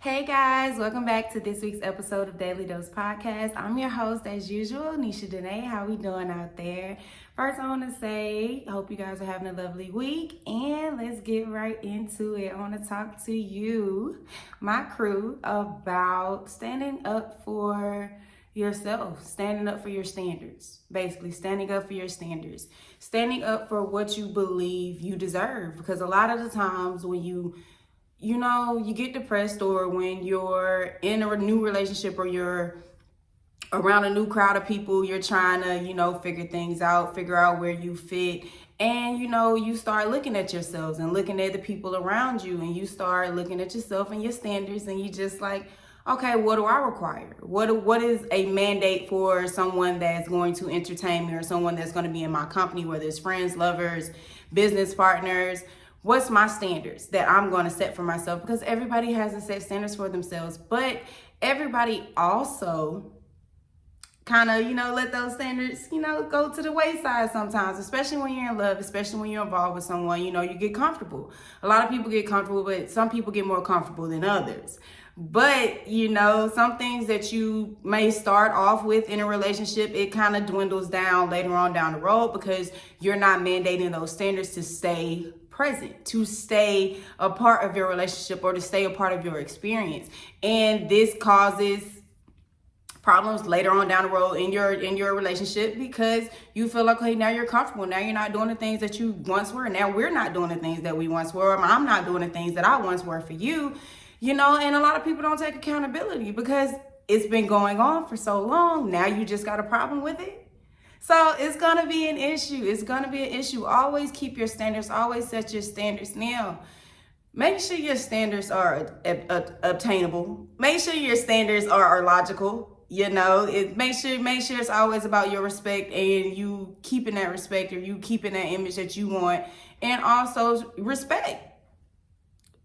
Hey guys, welcome back to this week's episode of Daily Dose Podcast. I'm your host as usual, Nisha Danae. How we doing out there? First, I want to say, I hope you guys are having a lovely week, and let's get right into it. I want to talk to you, my crew, about standing up for yourself, standing up for your standards, basically standing up for your standards, standing up for what you believe you deserve. Because a lot of the times when you get depressed, or when you're in a new relationship, or you're around a new crowd of people, you're trying to, figure things out, figure out where you fit. And, you start looking at yourselves and looking at the people around you, and you start looking at yourself and your standards, and you just like, okay, what do I require? What is a mandate for someone that's going to entertain me, or someone that's going to be in my company, whether it's friends, lovers, business partners? What's my standards that I'm going to set for myself? Because everybody has to set standards for themselves, but everybody also kind of, let those standards, go to the wayside sometimes, especially when you're in love, especially when you're involved with someone, you get comfortable. A lot of people get comfortable, but some people get more comfortable than others. But, some things that you may start off with in a relationship, it kind of dwindles down later on down the road, because you're not mandating those standards to stay present, to stay a part of your relationship, or to stay a part of your experience. And this causes problems later on down the road in your relationship, because you feel like, hey, now you're comfortable. Now you're not doing the things that you once were. Now we're not doing the things that we once were. I'm not doing the things that I once were for you, and a lot of people don't take accountability because it's been going on for so long. Now you just got a problem with it. So it's going to be an issue. It's going to be an issue. Always keep your standards. Always set your standards. Now, make sure your standards are obtainable. Make sure your standards are logical. Make sure it's always about your respect, and you keeping that respect, or you keeping that image that you want. And also respect.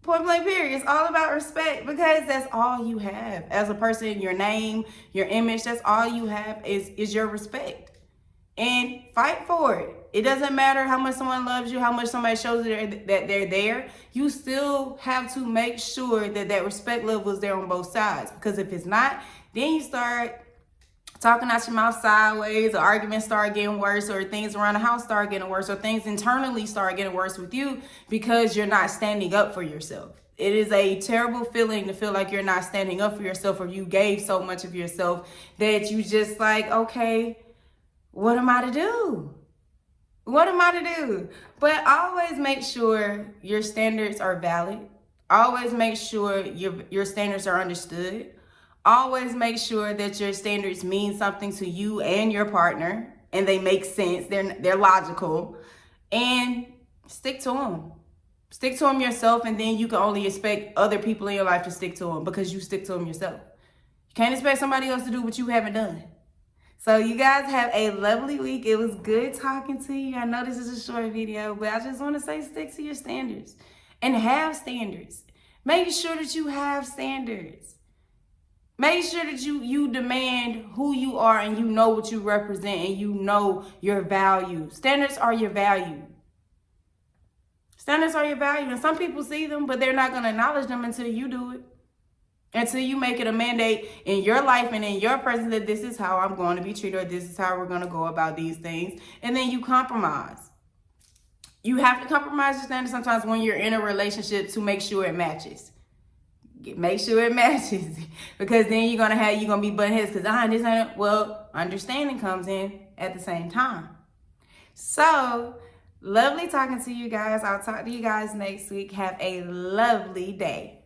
Point blank period. It's all about respect, because that's all you have as a person. Your name, your image, that's all you have is your respect. And fight for it. It doesn't matter how much someone loves you, how much somebody shows that they're there. You still have to make sure that respect level is there on both sides. Because if it's not, then you start talking out your mouth sideways, or arguments start getting worse, or things around the house start getting worse, or things internally start getting worse with you, because you're not standing up for yourself. It is a terrible feeling to feel like you're not standing up for yourself, or you gave so much of yourself that you just like, okay, what am I to do? What am I to do? But always make sure your standards are valid. Always make sure your standards are understood. Always make sure that your standards mean something to you and your partner, and they make sense. They're logical, and stick to them. Stick to them yourself, and then you can only expect other people in your life to stick to them, because you stick to them yourself. You can't expect somebody else to do what you haven't done. So you guys have a lovely week. It was good talking to you. I know this is a short video, but I just want to say, stick to your standards and have standards. Make sure that you have standards. Make sure that you demand who you are, and you know what you represent, and you know your value. Standards are your value. Standards are your value. And some people see them, but they're not going to acknowledge them until you do it. Until you make it a mandate in your life and in your presence that this is how I'm going to be treated, or this is how we're going to go about these things. And then you compromise. You have to compromise your standards sometimes when you're in a relationship, to make sure it matches. Make sure it matches, because then you're gonna be butting heads, because this ain't, well, understanding comes in at the same time. So lovely talking to you guys. I'll talk to you guys next week. Have a lovely day.